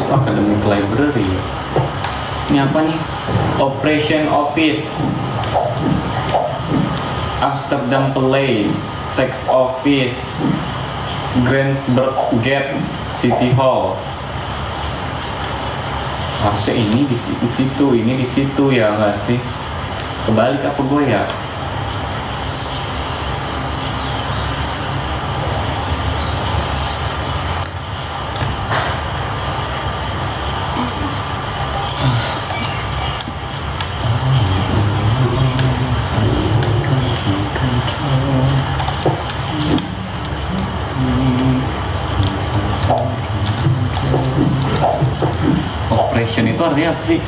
Academic Library. Ini apa nih? Operation Office, Amsterdam Palace, Tax Office, Gransberg Gate, City Hall. Harusnya ini di situ, ini di situ ya nggak sih? Kebalik apa gue ya? Operation itu artinya apa sih?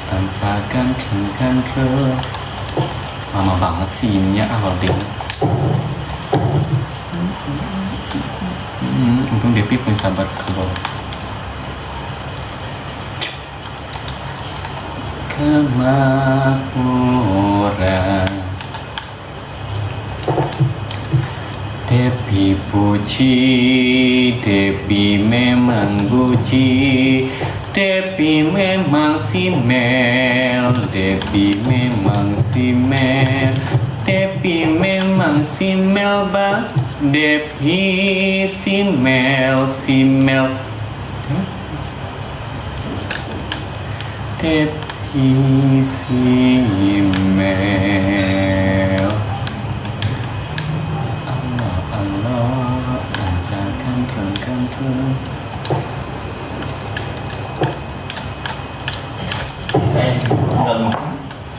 tansah ganteng. Lama banget sih ininya loading. Untung Depi punya sabar sabar. Kemakmuran Depi puji, Depi memang puji, Depi memang si Mel, Depi memang si Mel, Depi memang si Mel bang, Depi si Mel, Depi si Mel. Allah, rasakan ganteng. Enggak mau.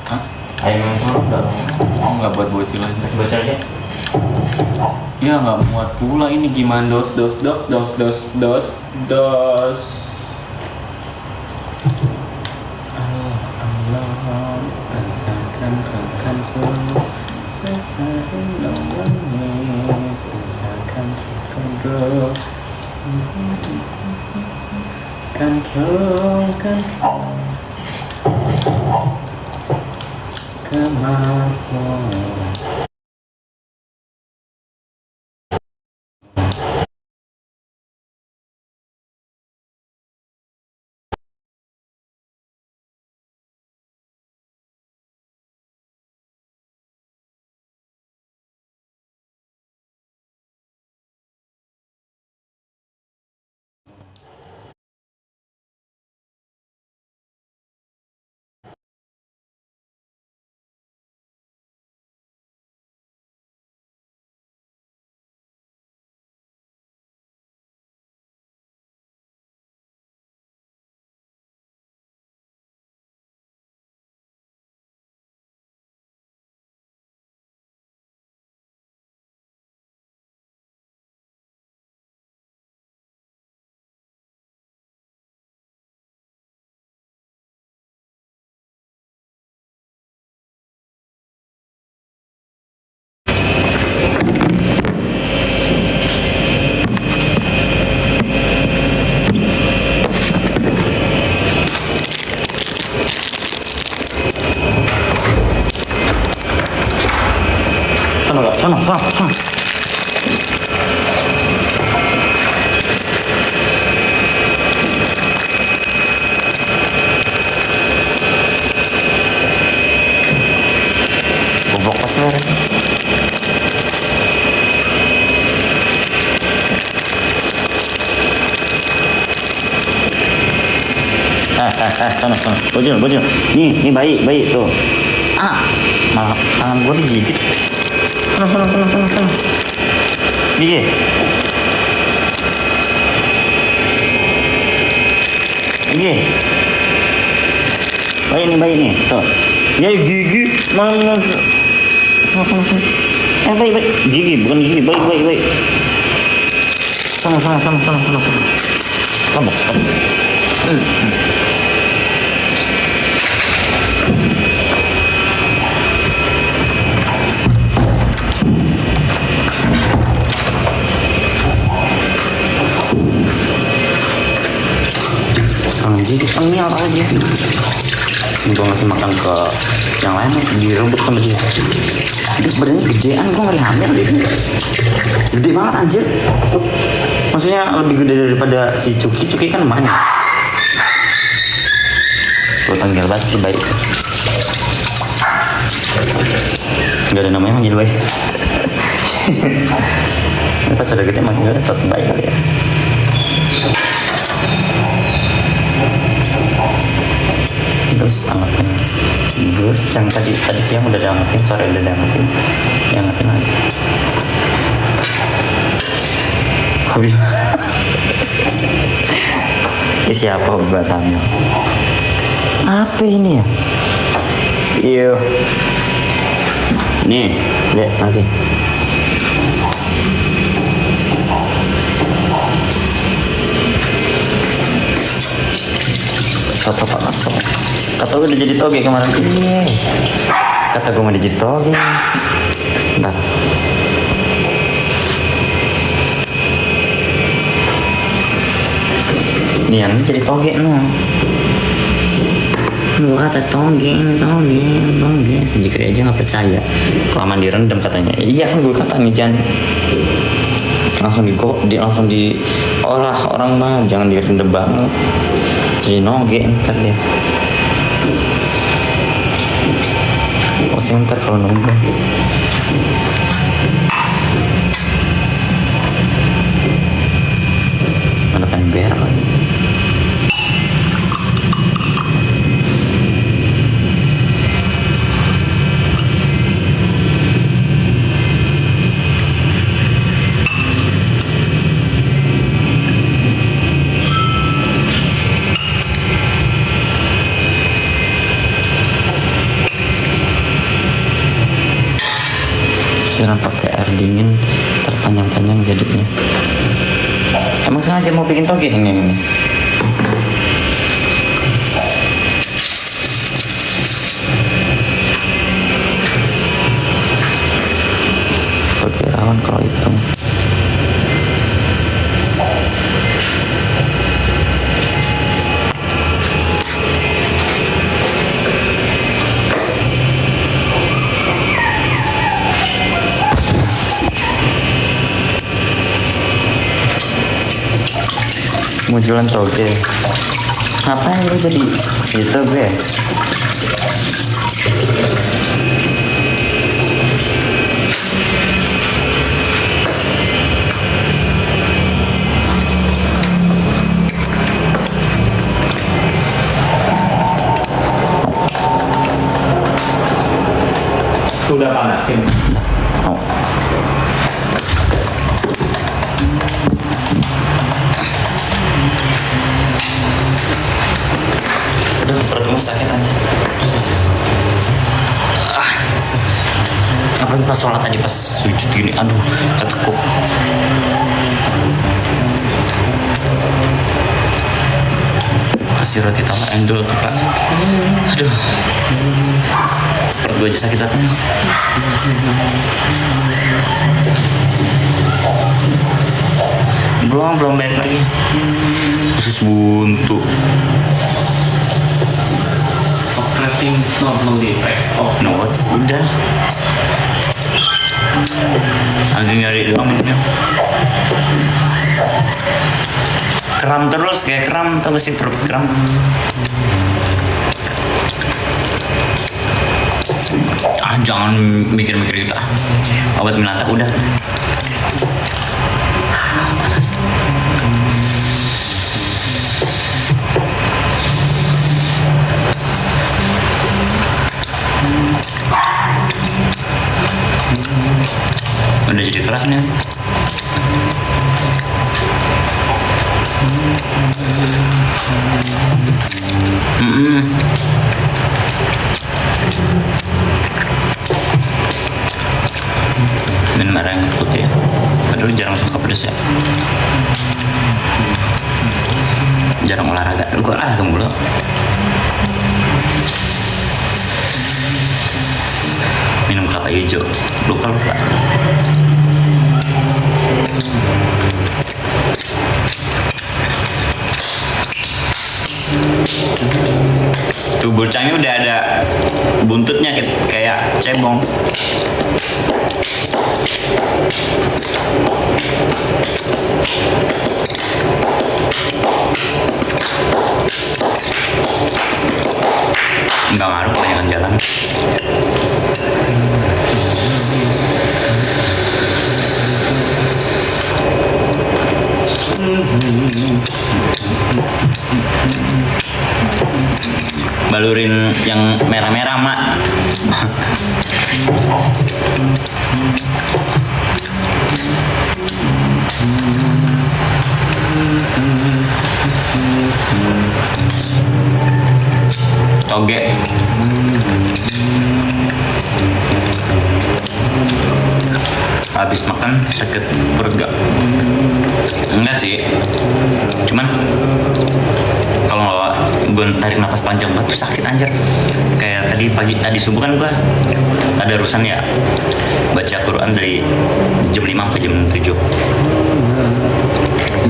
Hah? Ayam yang sama enggak mau. Oh, nggak buat bocil aja. Kasih bocor aja. Ya nggak muat pula ini gimana dos. Allah, rasakan ganteng. Rasakan lawannya, rasakan ganteng. Ganteng. Kemampuan. Sana. Goblok pas merek. Sana. Bocil. Nih bayi tuh. Malah tangan gua digigit. Sana. Gigi. Bayi nih, tuh. Ya gigi, mana? Sana. Bayi. Gigi, bukan gigi, bayi. Sana. Kamu. Jadi tengil aja. Gue ngasih makan ke yang lain direbut sama dia. Dia badannya gedean, gue ngeri hamil deh. Gede banget anjir. Maksudnya lebih gede daripada si Cuki kan banyak. Gue tengil banget sih baik. Gak ada namanya manggil baik. Pas udah gede manggil tetap baik kali ya. Terus angetin gue yang tadi siang udah diangetin, sore udah diangetin, angetin lagi. Hobi siapa hobi batangnya? Apa ini ya? Iyo nih lihat masih soto Pak Masuk. Kata gue udah jadi toge kemarin. Iya. Kata gue mau jadi toge. Bentar. Nih yang ini jadi toge no. Gue kata toge. Sejika dia aja nggak percaya. Kelamaan direndam katanya. Iya kan gue katanya jangan langsung diolah orang mah, jangan direndam banget. Jadi noge ntar dia. Oh sih ntar kalau nunggu. Mana pengen berak lagi. Siram pakai air dingin terpanjang-panjang jadinya. Emang sengaja mau bikin toge ini. Toge rawan kalau itu. Mau jualan toge. Ngapain lu jadi itu gue? Udah panasin. Oh. Udah perut gue sakit aja. Apalagi pas sholat tadi pas sujud gini, aduh ketekuk. Kasih roti tambah endol tuh Pak. Aduh. Perut gue aja sakit datang. Belum balik lagi. Khusus buntu. Operating normal di text of No, udah. Anjing nyari doang minumnya. Kram terus kayak kram, tau gak sih perut kram? Jangan mikir-mikir itu. Obat melata udah. Udah jadi keras nih. Minum air yang putih ya. Padahal jarang suka pedas ya. Jarang olahraga. Gue olahraga mulu. Minum kelapa hijau. Lupa. Tuh bocahnya udah ada buntutnya kayak cebong. Nggak ngaruh kebanyakan jalan. Balurin yang merah-merah mak. Toge. Habis makan sakit perut gak? Enggak sih, cuman kalau gue tarik napas panjang banget tuh sakit anjir. Kayak tadi subuh kan gue ada urusan ya, baca Quran dari jam 5 sampai jam 7.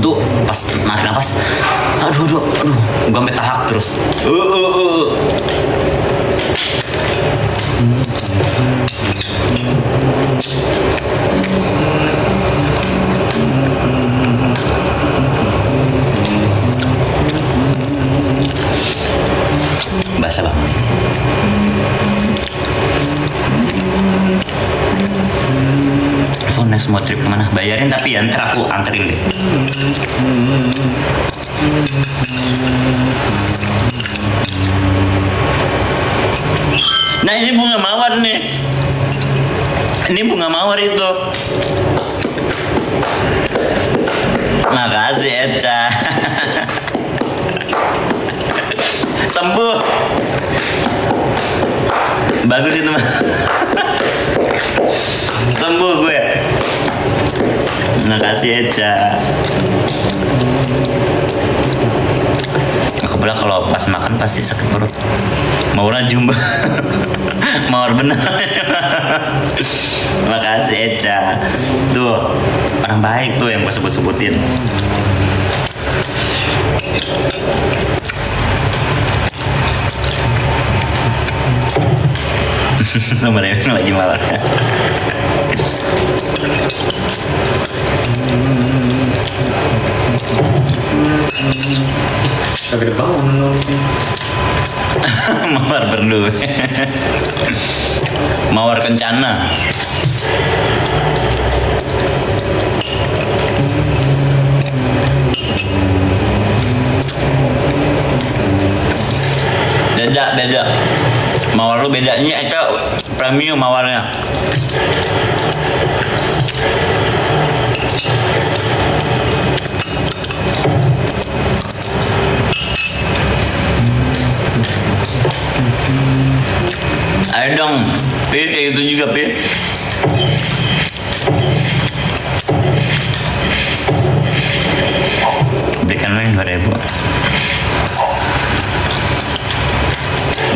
Itu pas narik napas, aduh gue sampai tahak terus. Basah banget. So next mau trip kemana? Bayarin tapi ya ntar aku anterin deh. Nah ini bunga mawar nih. Ini bunga mawar itu. Makasih Eca. Sembuh. Bagus itu mah. Sembuh gue. Makasih Eca. Aku bilang kalau pas makan pasti sakit perut. Maurnya jumbo. Mawar benar. Makasih Eca. Tuh orang baik tuh yang gue sebut-sebutin. Sama Rewin lagi malah. Agak bangun nulis nih. Mawar berdua. Mawar kencana. Beda. Mawar lu bedanya itu premium mawarnya. Ayo dong, Pi, kayak gitu juga, Pi. Berikan lagi 2.000.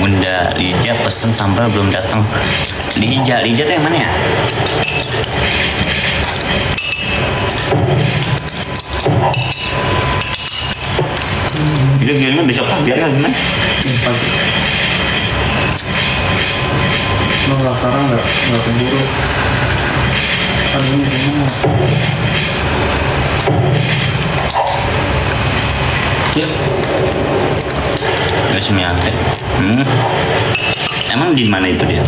Bunda Lija pesen sambal belum datang. Lija tuh yang mana ya? Itu gimana besok pagi ya gimana? Pagi. Lo nggak sekarang nggak keburu. Aduh gimana? Ya. Gak Sumiate. Emang di mana itu dia?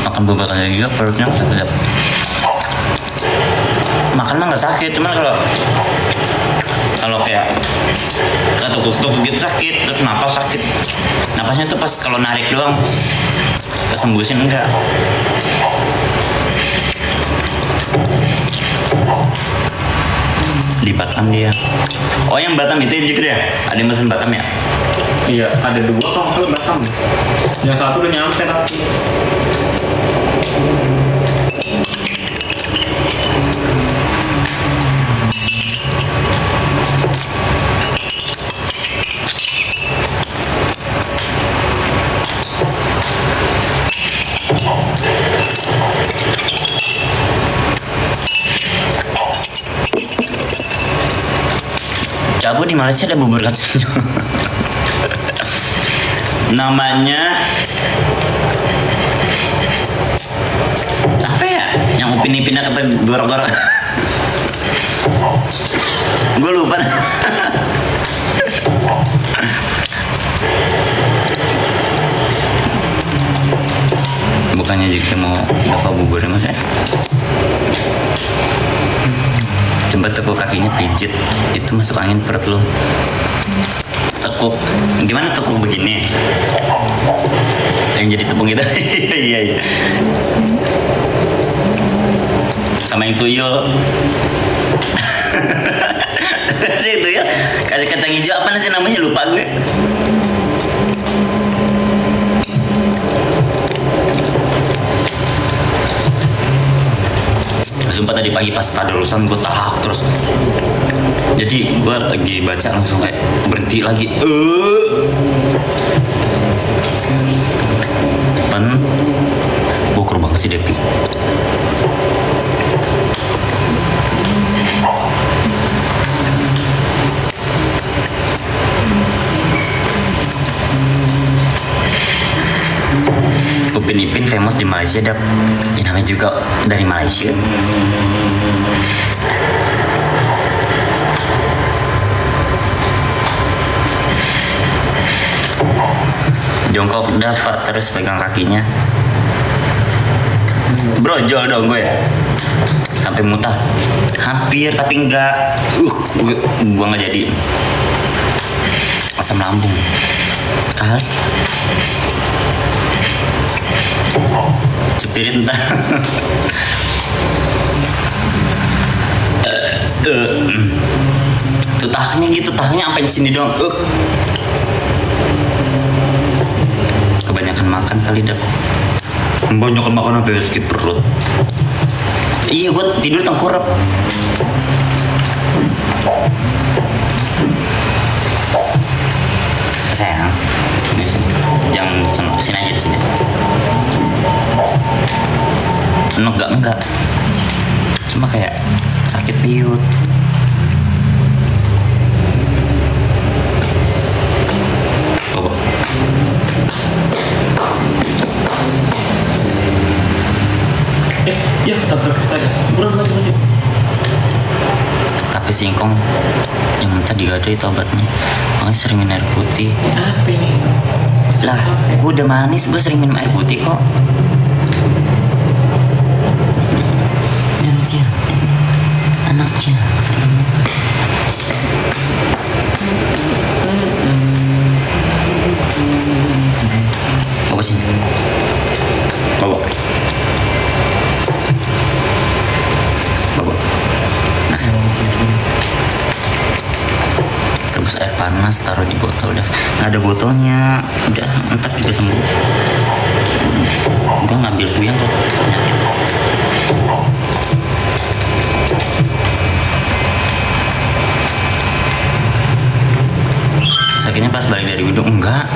Makan beberapa kali juga perutnya nggak sakit. Makan mah nggak sakit, cuman kalau kayak ketukuk-tukuk gitu sakit, terus napas sakit. Napasnya tuh pas kalau narik doang, kesembusin enggak. Di Batam dia. Oh yang Batam itu juga ya? Ada yang mesen Batam ya? Iya, ada 2 kalau nggak salah Batam. Yang satu udah nyampe tapi. Cabu di Malaysia ada bubur kacang. Namanya apa ya? Yang Upin Ipinnya kata gorok-gorok. Gue lupa. Bukannya juga mau dapat bubur ya mas ya? Coba tekuk kakinya pijit, itu masuk angin perut lu. Tekuk, gimana tekuk begini? Yang jadi tepung gitu. Iya. Sama yang tuyul. Si tuyul kasih kacang hijau apa sih namanya, lupa gue. Sumpah tadi pagi pas tadarusan gue tahak terus. Jadi gue lagi baca langsung kayak berhenti lagi. Boker banget sih Depi. Upin Ipin famous di Malaysia, Dap. Ya namanya juga dari Malaysia. Jongkok Dava terus pegang kakinya. Brojol dong gue ya. Sampai muntah. Hampir tapi enggak. Gua nggak jadi. Asam lambung. Kali. Cepirit entah. Tuh tahnya gitu, tahnya sampai di sini dong. Kebanyakan makan kali Dap. Kebanyakan makan sampai sakit perut. Iya, gue tidur tengkurap. Sayang, jangan sini aja di sini. Enggak. Cuma kayak sakit piut. Coba. Ya ketabrak kereta ya. Buruan lagi. Tapi singkong yang minta digado itu obatnya. Makanya sering minum air putih. Apa ini? Lah, gue udah manis, gue sering minum air putih kok. Anaknya. Bawa sini. Bawa. Nah, rebus air panas, taruh di botol. Udah nggak ada botolnya, udah ntar juga sembuh. Gue ngambil puyeng kok penyakit. Sakitnya pas balik dari wudhu enggak.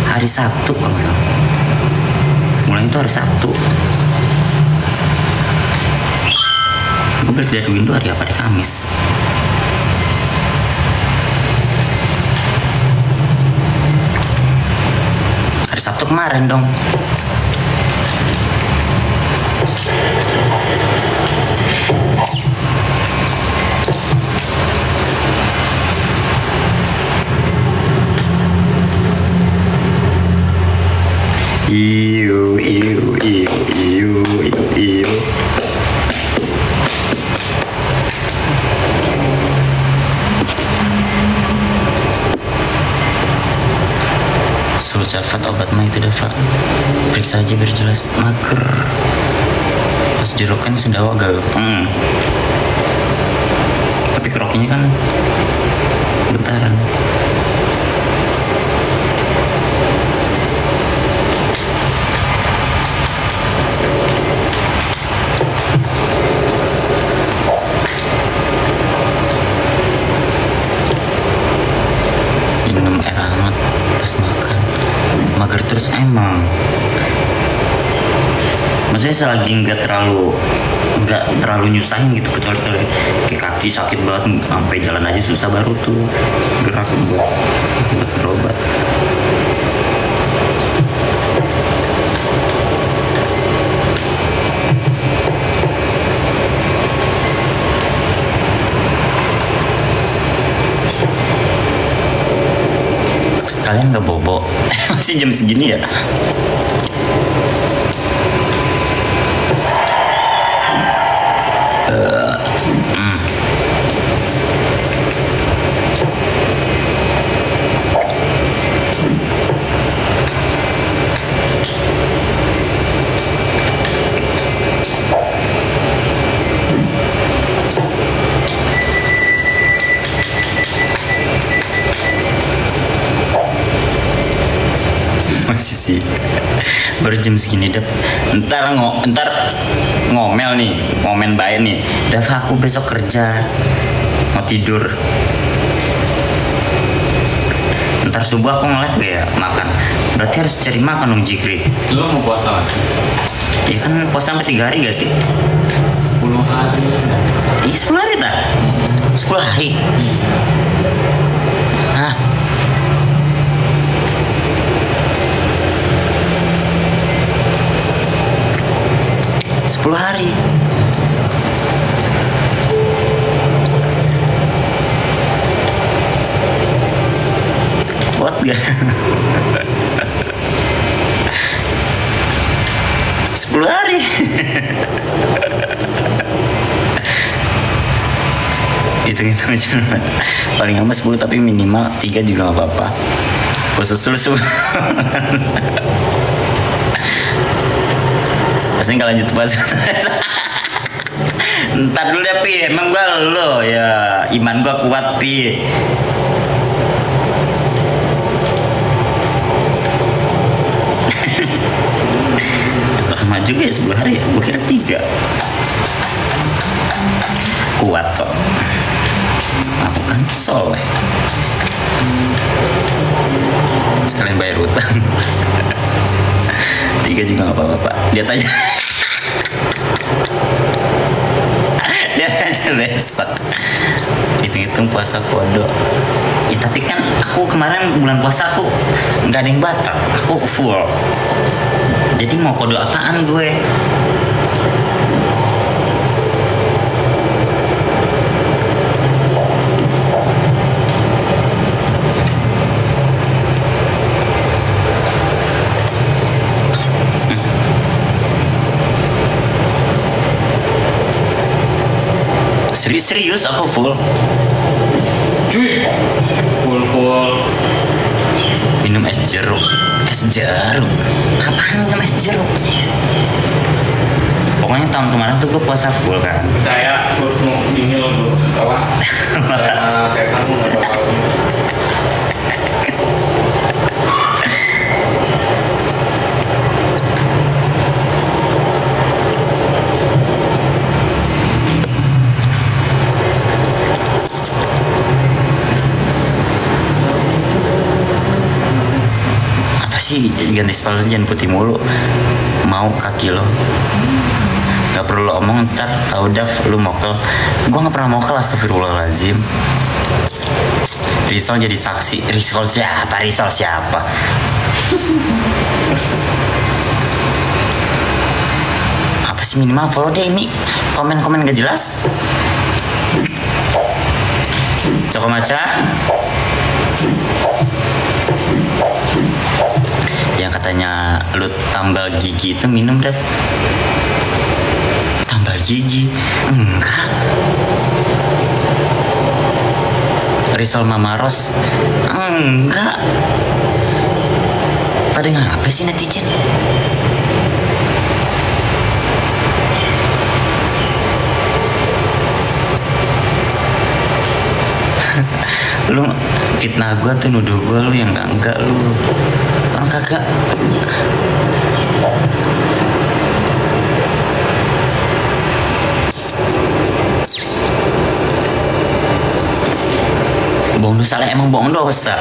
Hari Sabtu kalau nggak salah. Mulai itu hari Sabtu. Gue balik dari wudhu hari apa? Hari Kamis. Hari Sabtu kemarin dong. Iu. Sulcafat obat mah itu Dava. Periksa aja biar jelas. Mager. Pas dirokan sendawa agak. Tapi kerokinya kan bentaran. Minum air hangat pas makan. Mager terus emang. Maksudnya selagi nggak terlalu nyusahin gitu, kecuali kalau kayak kaki sakit banget sampai jalan aja susah baru tuh gerak buat berobat. Kalian nggak bobo? Masih jam segini ya? Masih sih. baru jam segini Dap. Ntar ngomel nih, ngomen baik nih. Dap, aku besok kerja, mau tidur. Ntar subuh aku nge-live gak ya makan? Berarti harus cari makan dong Jikri. Lu mau puasa lagi? Ya kan puasa sampai 3 hari gak sih? 10 hari. Iya 10 hari tak? 10 hari? Iya. Hah? Sepuluh hari. Kuat gak? 10 hari. Hitung-hitung aja paling lama 10 tapi minimal 3 juga gak apa-apa. Khusus lu pasti gak lanjut puasa. Ntar dulu deh Pi, emang gua lo ya iman gua kuat Pi. Lama juga ya 10 hari ya, gua kira 3. Kuat kok, aku kan soleh, sekalian bayar utang. 3 juga gak apa-apa Pak, lihat aja. Lihat aja besok. Hitung-hitung puasa kodo ya, tapi kan aku kemarin bulan puasa aku nggak ada yang batal, aku full. Jadi mau kodo apaan gue? Serius aku full. Cuy, full. Minum es jeruk. Es jeruk? Apaan minum es jeruk? Pokoknya tahun kemarin tuh gue puasa full kan. Saya mau ini loh bro, apa? Saya tahu nggak bakal. Sih ganti sepatu jangan putih mulu, mau kaki lo gak perlu lo omong, ntar tau Dav lu mokel. Gua gak pernah mokel, astagfirullahaladzim. Risol jadi saksi. Risol siapa? Apa sih, minimal follow deh, ini komen-komen gak jelas. Coko Maca yang katanya lu tambal gigi itu minum Dav. Tambal gigi? Enggak. Risol Mama Ros? Enggak. Pada ngapa sih netizen? Lu fitnah gue tuh, nuduh gue, lu yang enggak lu. Orang kagak. Bohong dosa lah, emang bohong dosa.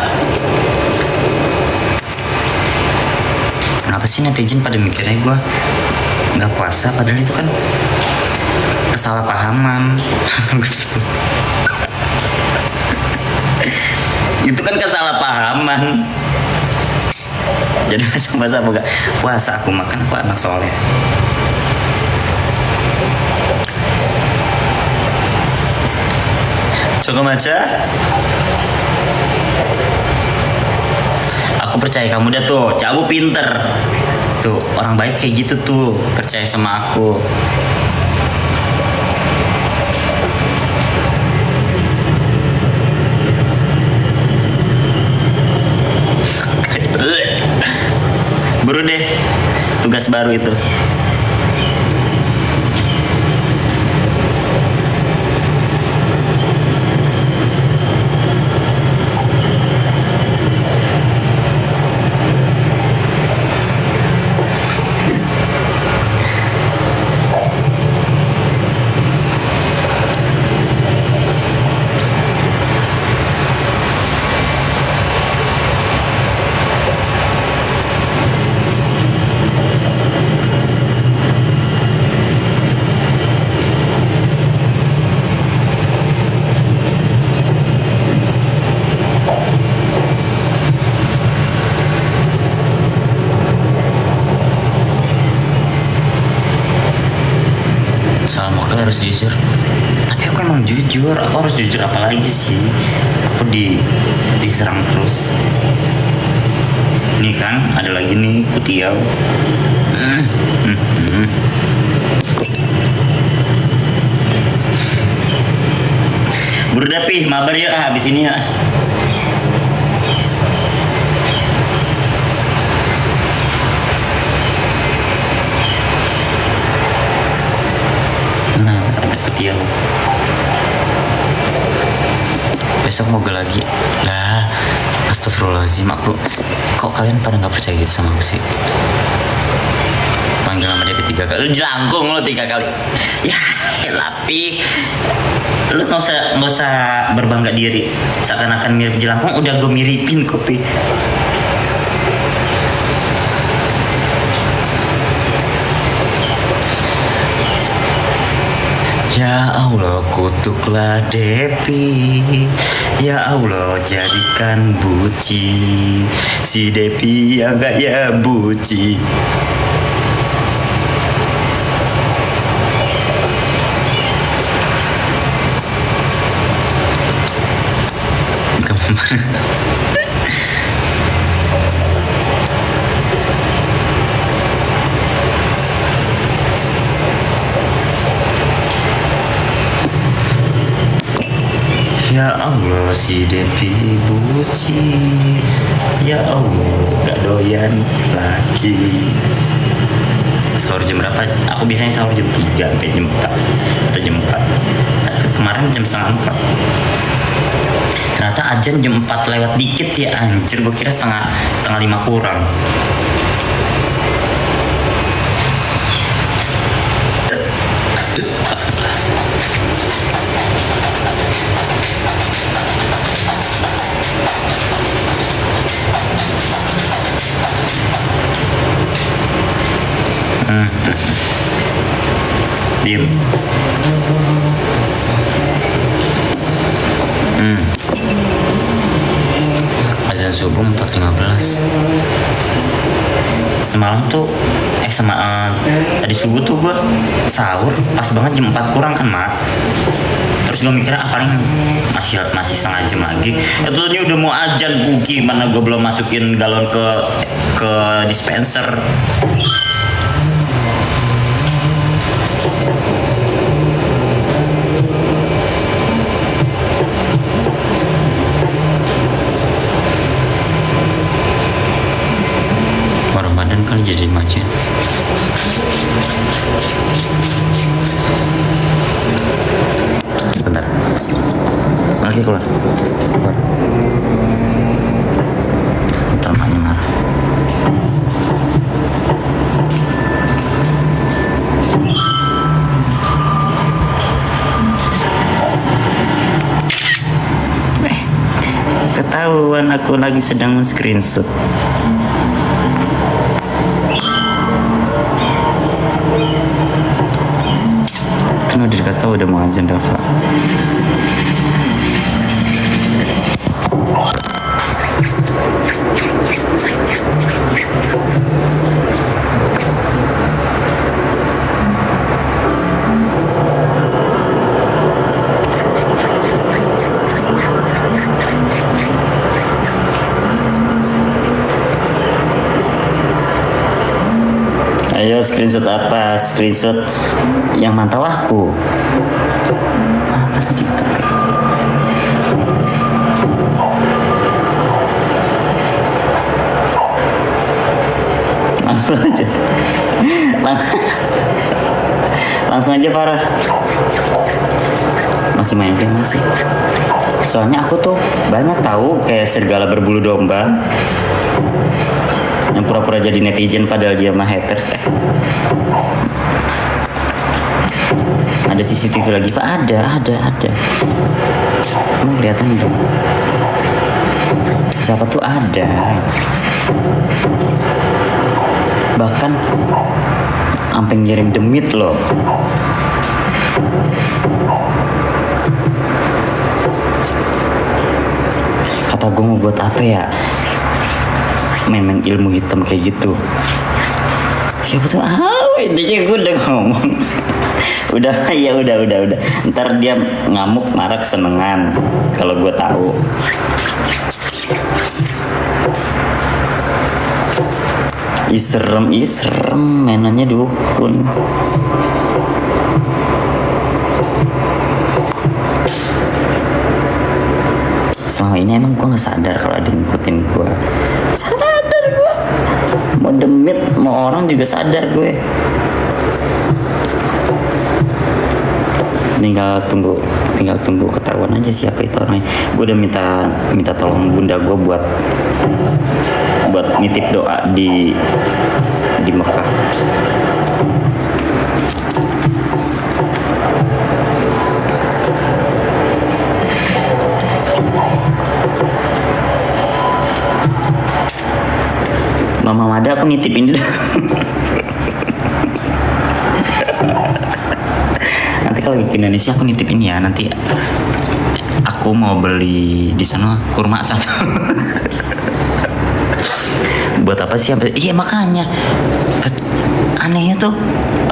Kenapa sih netizen pada mikirnya gue nggak puasa, padahal itu kan kesalahpahaman. Itu kan kesalahpahaman. Jadi masa bukan puasa aku makan, aku anak soleh. Coko Maca, aku percaya kamu dah tuh, kamu pinter. Tuh, orang baik kayak gitu tuh, percaya sama aku. Buru deh, tugas baru itu. soal mokel harus jujur. Tapi aku emang jujur, aku harus jujur apa lagi sih? Aku diserang terus. Nih kan, ada lagi nih Kutiau. Buru Dapih, mabar ya habis ini ya. Nah, ada Kutiau. Besok mau lagi lah. Astagfirullahaladzim, kok kalian pada nggak percaya gitu sama aku sih? Panggil nama DP 3 kali, lu jelangkung lo 3 kali. Ya, Lapi, lu nggak usah berbangga diri. Seakan-akan mirip jelangkung, udah gue miripin kopi. Ya Allah, kutuklah Depi. Ya Allah, jadikan buci si Depi yang gaya buci. Ya Allah, si Depi buci. Ya Allah, gak doyan lagi. Sahur jam berapa? Aku biasanya sahur jam 3 sampai jam 4 atau jam 4. Kemarin jam setengah 4. Ternyata ajan jam 4 lewat dikit ya, anjir. Gue kira setengah 5 kurang. Diem. Azan subuh 4.15. Semalam tuh tadi subuh tuh gue sahur pas banget jam 4 kurang kan, Mak. Terus gue mikirnya paling masih setengah jam lagi. Itu ini udah mau ajan, gimana gue belum masukin galon ke dispenser. Ramadan kan jadi macet. Bentar. Lagi keluar. Bentar, maknya marah. Ketahuan aku lagi sedang men-screenshot. Kan udah dikasih tahu udah mau azan, Dava. Ayo screenshot apa? Screenshot yang mantau aku. Apa tadi? Langsung aja. Langsung aja, Farah. Masih main game masih. Soalnya aku tuh banyak tahu kayak serigala berbulu domba yang pura-pura jadi netizen padahal dia mah haters. Ada CCTV lagi, Pak? Ada. Kelihatan dong. Siapa tuh ada? Bahkan sampai ngirim demit loh. Kata gue mau buat apa ya? Main ilmu hitam kayak gitu. Siapa tuh? Intinya gue udah ngomong. Udah, ya udah. Ntar dia ngamuk, marah, kesenengan. Kalau gue tahu. Serem mainannya dukun. Selama ini emang gue nggak sadar kalau ada yang ngikutin gue. Sadar gue. Mau demit, mau orang juga sadar gue. Tinggal tunggu ketahuan aja siapa itu orangnya. Gue udah minta tolong bunda gue buat nitip doa di Mekah. Mama Mada aku nitipin dulu. Nanti kalau ke Indonesia aku nitipin ya. Nanti aku mau beli di sana kurma satu. Buat apa sih? Iya makanya anehnya tuh,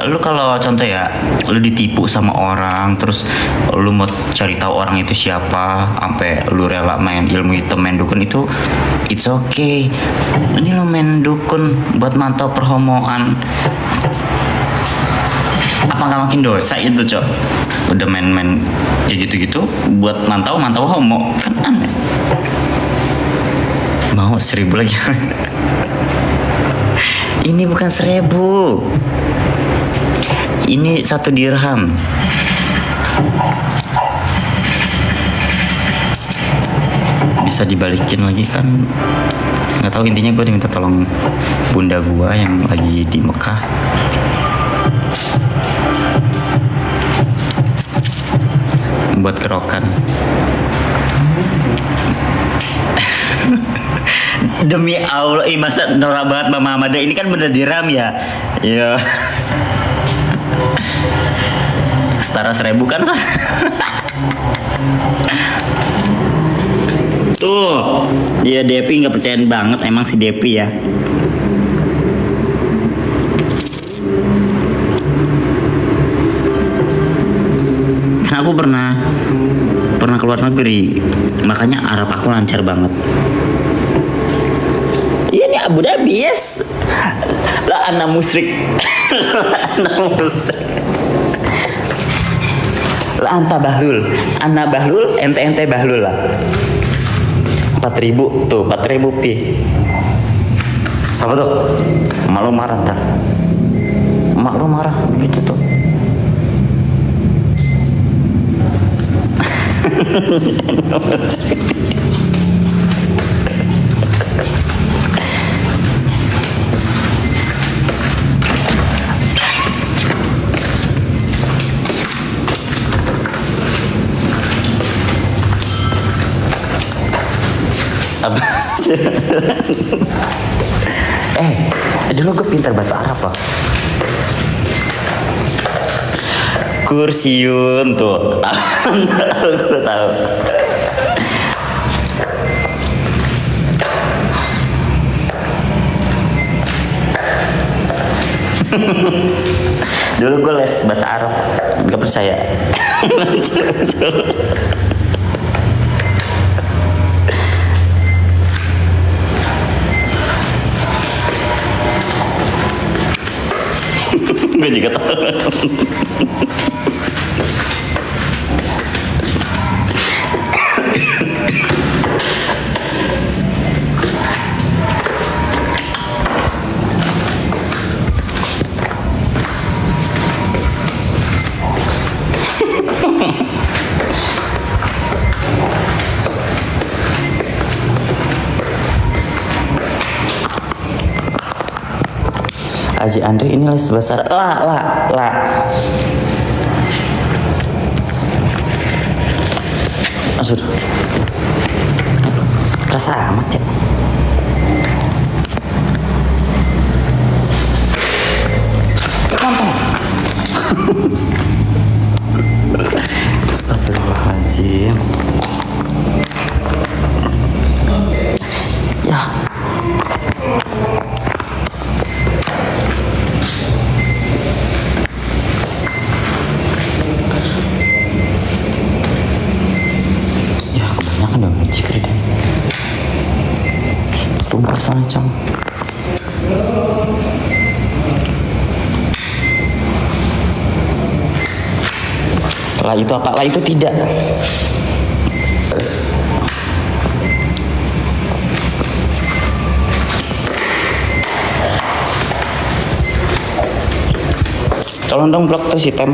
lu kalau contoh ya, lu ditipu sama orang, terus lu mau cari tahu orang itu siapa, sampai lu rela main ilmu hitam, main dukun itu, it's okay. Ini lu main dukun buat mantau perhomoan, apa nggak makin dosa itu, Cok? Udah main-main kayak gitu-gitu buat mantau homo, kan aneh. Mau 1.000 lagi. Ini bukan 1.000, ini 1 dirham. Bisa dibalikin lagi kan? Nggak tahu, intinya gue diminta tolong bunda gue yang lagi di Mekah. Buat kerokan. Demi Allah, masa norak banget Mama Amanda, ini kan bener dirham ya. Iya. Setara 1.000 kan? Tuh, ya Depi nggak percayaan banget emang si Depi ya. Karena aku pernah keluar negeri, makanya Arab aku lancar banget. Iya nih Abu Dhabi, yes. Lah anak musyrik. Lah anta bahlul. Anak bahlul, ente bahlul lah. 4.000 tuh, 4.000 pi. Sama tuh. Mak lu marah ntar. Mak lu marah begitu tuh. Apa sih? Dulu gue pintar bahasa Arab loh. Kursiun tuh. Gue tahu. Dulu gue les bahasa Arab, gak percaya. Gue juga tahu. Haji Andre ini les bahasa Arab. Lah. Sudah. Rasa amat ya. Kontong. Astagfirullahaladzim. Ya. Lah itu apa? Lah itu tidak. Tolong dong blok tuh si Tem.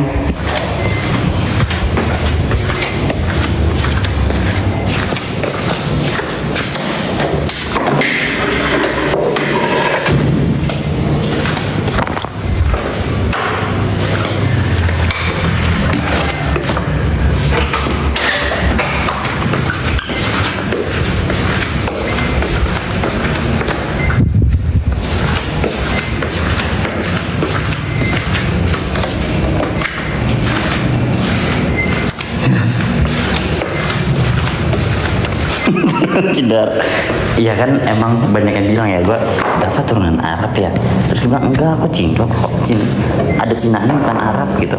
Cidar. Iya kan emang banyak yang bilang ya gue Dava turunan Arab ya. Terus gue bilang enggak, aku Cina kok. Ada Cinanya bukan Arab gitu.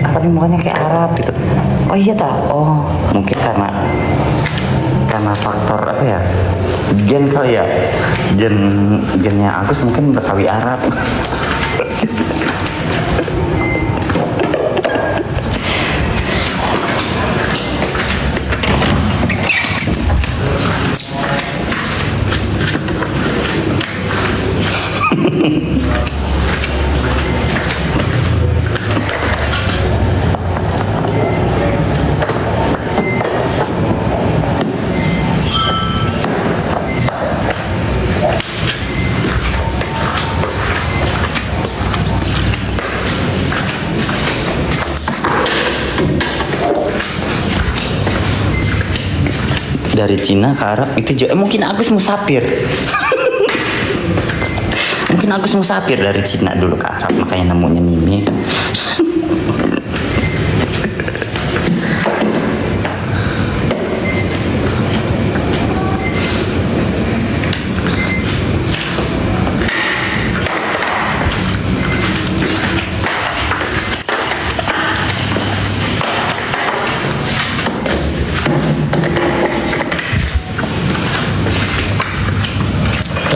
Ah tapi mukanya kayak Arab gitu. Oh iya tak. Oh mungkin karena faktor apa ya, gen kali ya, gennya Agus mungkin Betawi Arab. Dari Cina ke Arab itu juga mungkin Agus musafir. Mungkin Agus musafir dari Cina dulu ke Arab, makanya namanya Mimi kan.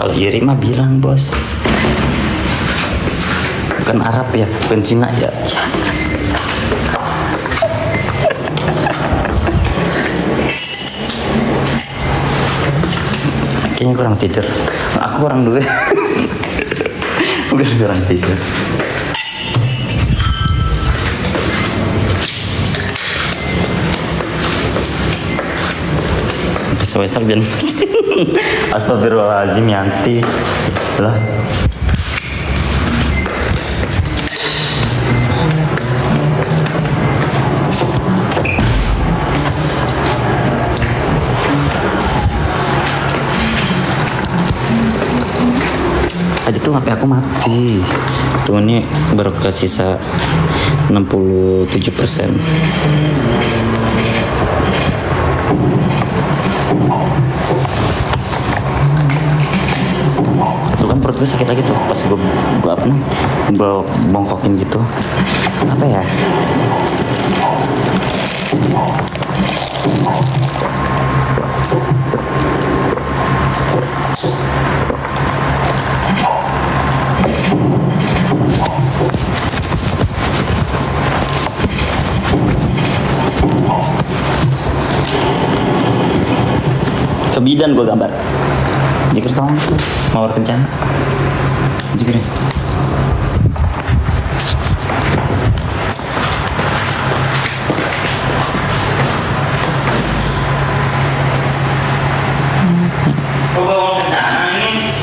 Kalau iri mah bilang bos, bukan Arab ya, bukan Cina ya. Kayaknya kurang tidur. Aku kurang dulu. Udah kurang tidur. Besok jangan. Astagfirullahaladzim Yanti lah. Tadi tuh HP aku mati. Tuh ini baru ke sisa 67%. Perut gue sakit lagi tuh pas gue apa nih, gue bongkokin gitu. Apa ya, ke bidan gue gambar. Jikir tolong mawar kencana. Jikir. Mawar kencana ini.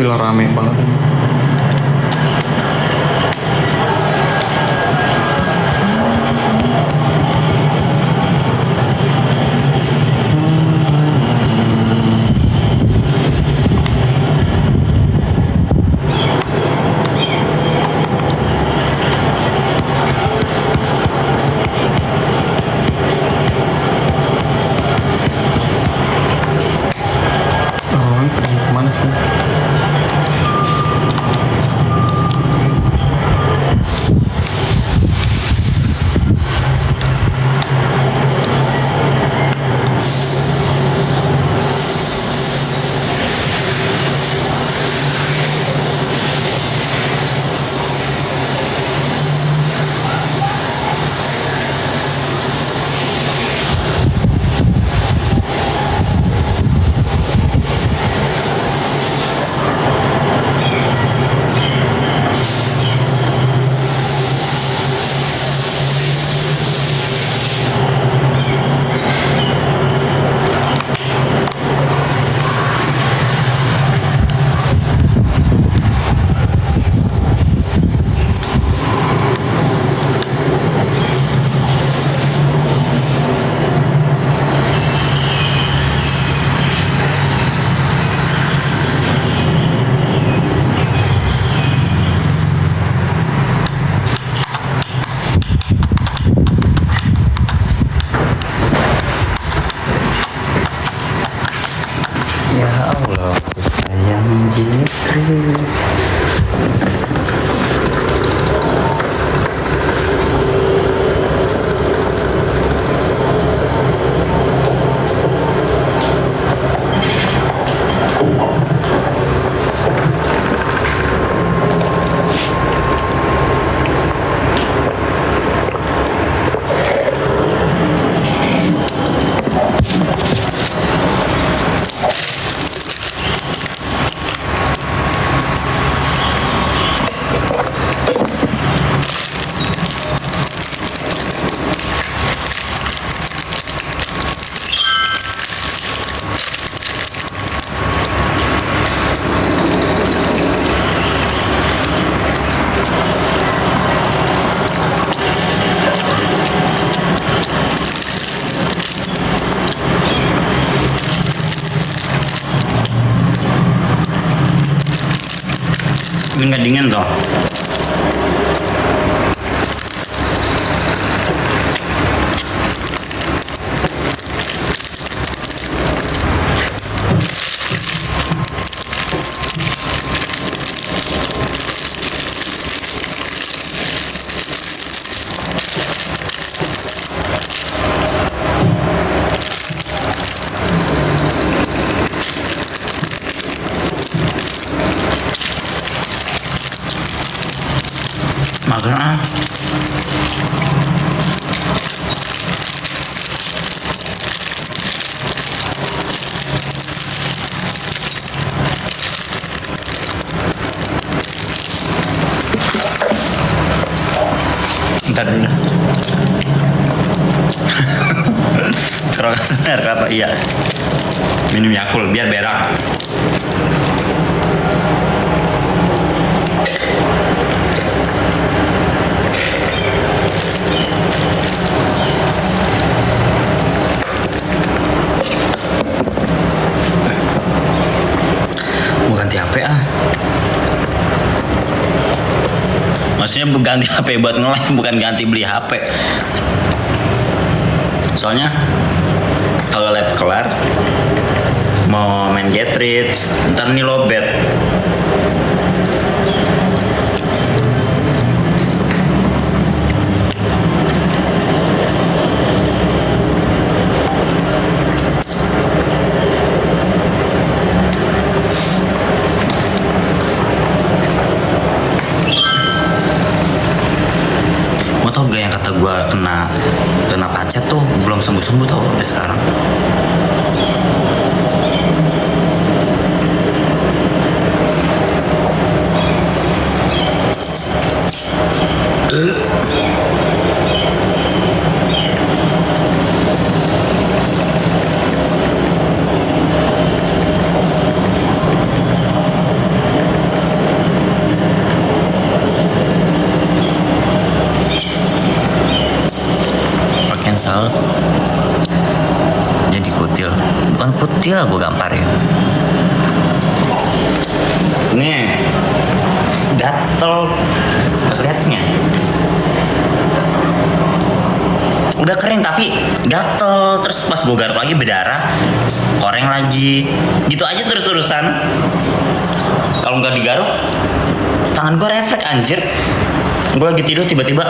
gila rame banget. Oh, ini pergi kemana sih? Ya Allah, aku sayang Jeffrey. Ini nggak dingin toh. Makan ah. Ntar dulu. Kerokan senar apa iya. Minum Yakult biar berak. Ganti HP ah. Maksudnya ganti HP buat nge-live, bukan ganti beli HP. Soalnya kalau live kelar mau main Get Rich, ntar nih lobet. Mau tau gak yang kata gue kena pacet tuh belum sembuh-sembuh tau sampai sekarang. gatal. Jadi kutil, bukan kutil, gue gampar ya. Nih, gatel, kelihatannya. Udah kering tapi gatel, terus pas gue garuk lagi berdarah, koreng lagi, gitu aja terus-terusan. Kalau nggak digaruk, tangan gue refleks anjir. Gue lagi tidur tiba-tiba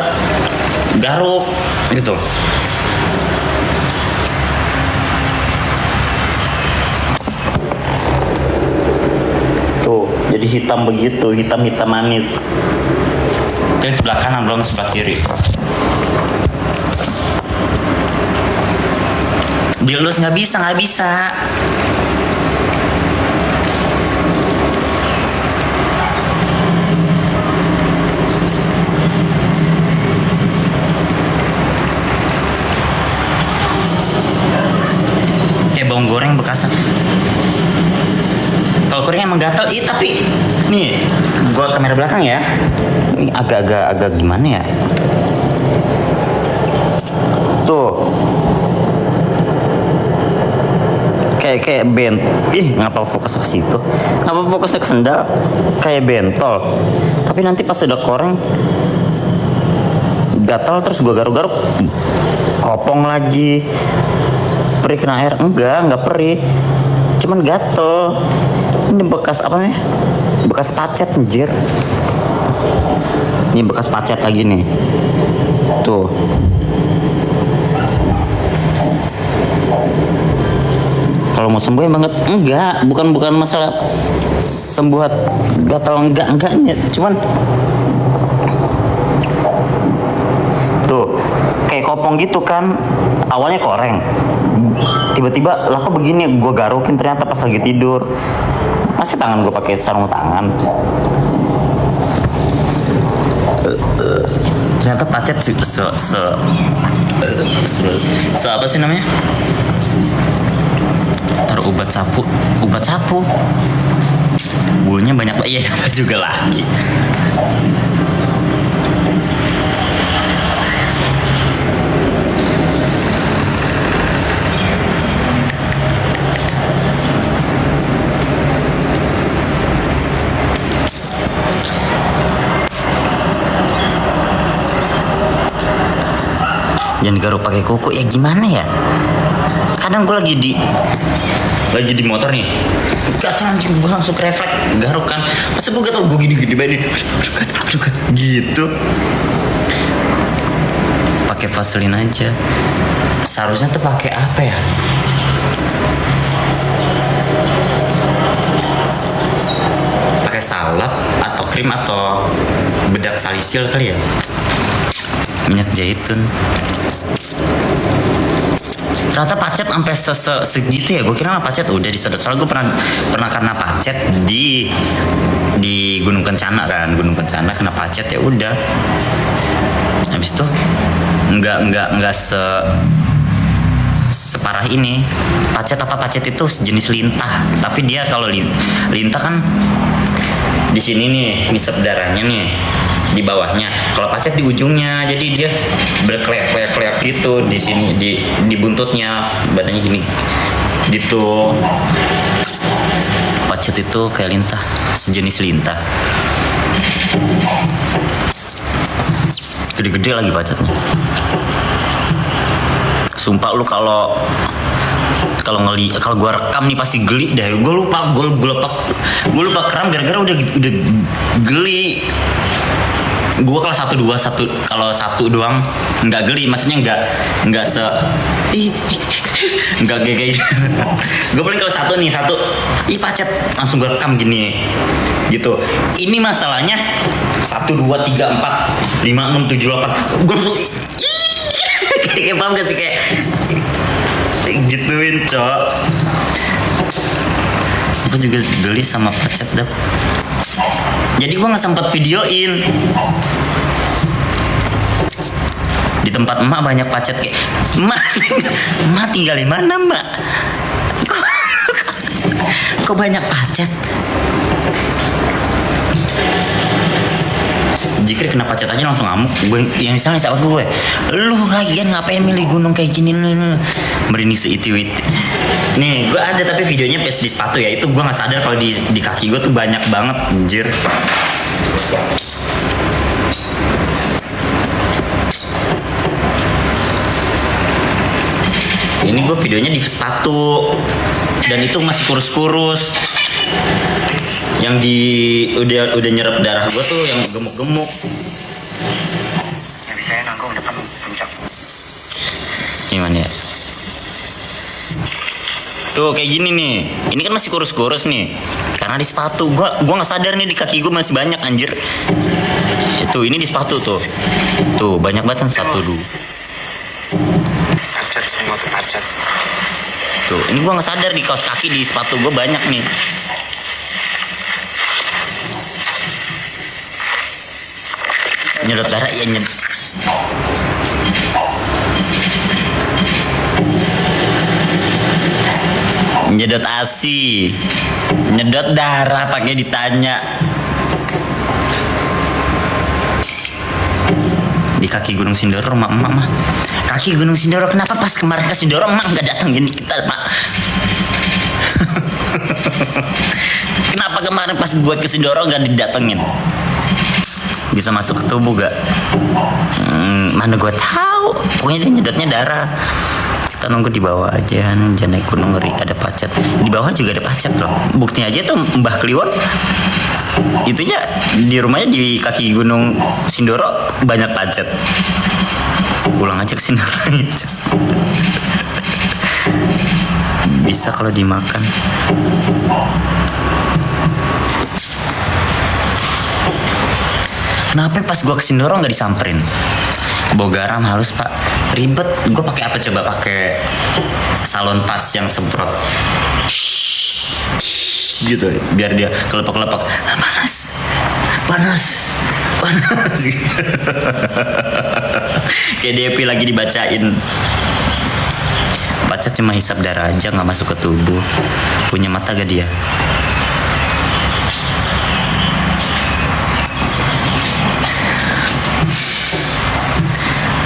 garuk gitu. Tuh, jadi hitam begitu, hitam-hitam manis. Ini sebelah kanan, belum sebelah kiri. Dilus nggak bisa. Kayak bawang goreng bekasan. Kalau kuning emang gatel, tapi nih, gua kamera belakang ya. Ini agak gimana ya? Tuh. Kayak bent. Ngapa fokus ke situ? Ngapa fokusnya ke sendal? Kayak bentol. Tapi nanti pas udah koreng gatal, terus gua garuk-garuk kopong lagi. Perih kena air? Enggak perih. Cuman gatel. Ini bekas apa nih? Bekas pacet anjir. Ini bekas pacet lagi nih. Tuh. Kalau mau sembuh banget bukan masalah sembuh gatal enggaknya, cuman tuh kayak kopong gitu kan. Awalnya koreng, tiba-tiba lah kok begini, gue garukin ternyata pas lagi tidur. Masih tangan gue pakai sarung tangan, ternyata pacet apa sih namanya, taruh obat sapu bulunya banyak. Iya, juga lagi. Jangan garuk pakai kuku ya, gimana ya? Kadang gue lagi di motor nih, gatal anjing, gue langsung refleks garuk kan. Masa gue gatal, gue gini banget gitu. Pakai Vaseline aja. Seharusnya tuh pakai apa ya? Pakai salep atau krim atau bedak salisil kali ya? Minyak zaitun. Ternyata pacet sampai segitu ya. Gue kira pacet udah disedot. Soalnya gue pernah kena pacet di Gunung Kencana kan. Gunung Kencana kena pacet ya udah. Habis itu enggak separah ini. Pacet itu sejenis lintah. Tapi dia kalau lintah kan di sini nih ngisep darahnya nih di bawahnya. Kalau pacet di ujungnya, jadi dia berkeleak gitu di sini, di buntutnya, badannya gini gitu. Pacet itu kayak lintah, sejenis lintah. Gede-gede lagi pacetnya. Sumpah lu kalau gua rekam nih pasti geli deh. Gua lupa keram gara-gara udah geli. Gue kalau satu doang nggak geli, maksudnya nggak nggak kayak gue paling kalau satu pacet langsung gue rekam gini gitu. Ini masalahnya 1 2 3 4 5 6 7 8 gue langsung kayak paham gak sih, kayak gituin cok. Gue juga geli sama pacet dap. Jadi gue nggak sempat videoin. Di tempat emak banyak pacet kayak emak tinggal di mana emak? Kok banyak pacet? Jikir kena pacet aja langsung ngamuk. Gue yang misalnya siapa gue, lu lagian ngapain milih gunung kayak gini nih, merini seiti-witi. Nih gue ada tapi videonya pas di sepatu ya, itu gue nggak sadar kalau di kaki gue tuh banyak banget anjir. Ini gue videonya di sepatu dan itu masih kurus-kurus. Yang udah nyerap darah gue tuh yang gemuk-gemuk. Ya bisa ya nangkung depan puncak. Gimana ya? Tuh kayak gini nih. Ini kan masih kurus-kurus nih. Karena di sepatu gua nggak sadar nih di kaki gue masih banyak anjir. Tuh ini di sepatu tuh. Tuh banyak banget kan 1 2. Pacet semua tuh pacet. Tuh, ini gua nggak sadar di kaos kaki di sepatu gua banyak nih. Nyedot darah ya nyedot ASI, nyedot darah pakai ditanya. Di kaki Gunung Sindoro emak mah. Kaki Gunung Sindoro kenapa pas kemarin ke Sindoro emak nggak datangin kita pak? Kenapa kemarin pas gue ke Sindoro nggak didatengin? Bisa masuk ke tubuh gak? Mana gue tahu. Pokoknya dia nyedotnya darah. Kita nunggu di bawah aja, jangan naik gunung ngeri ada pacet. Di bawah juga ada pacet loh. Buktinya aja tuh Mbah Kliwon itunya di rumahnya di kaki Gunung Sindoro banyak pacet. Pulang aja ke Sindoro. Bisa kalau dimakan. Kenapa pas gua ke Sindoro nggak disamperin? Bawa garam halus pak, ribet. Gue pakai apa coba? Pakai salon pas yang semprot gitu biar dia kelepak-kelepak. Panas kayak DP lagi dibacain. Pacet cuma hisap darah aja, nggak masuk ke tubuh. Punya mata gak dia?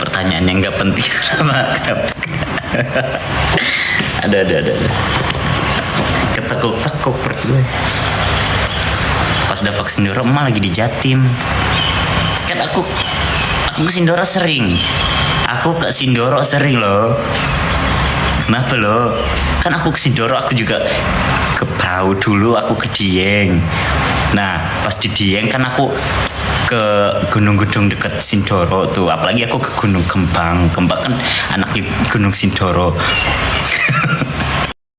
Pertanyaan yang nggak penting. ada ketekuk-tekuk perut gue. Pas udah vaksin Sindoro emak lagi di Jatim. Kan aku ke Sindoro sering. Aku ke Sindoro sering loh. Kenapa loh? Kan aku ke Sindoro aku juga ke Perahu dulu, aku ke Dieng. Nah pas di Dieng kan aku ke gunung-gunung deket Sindoro tuh, apalagi aku ke Gunung Kembang. Kembang kan anak Gunung Sindoro.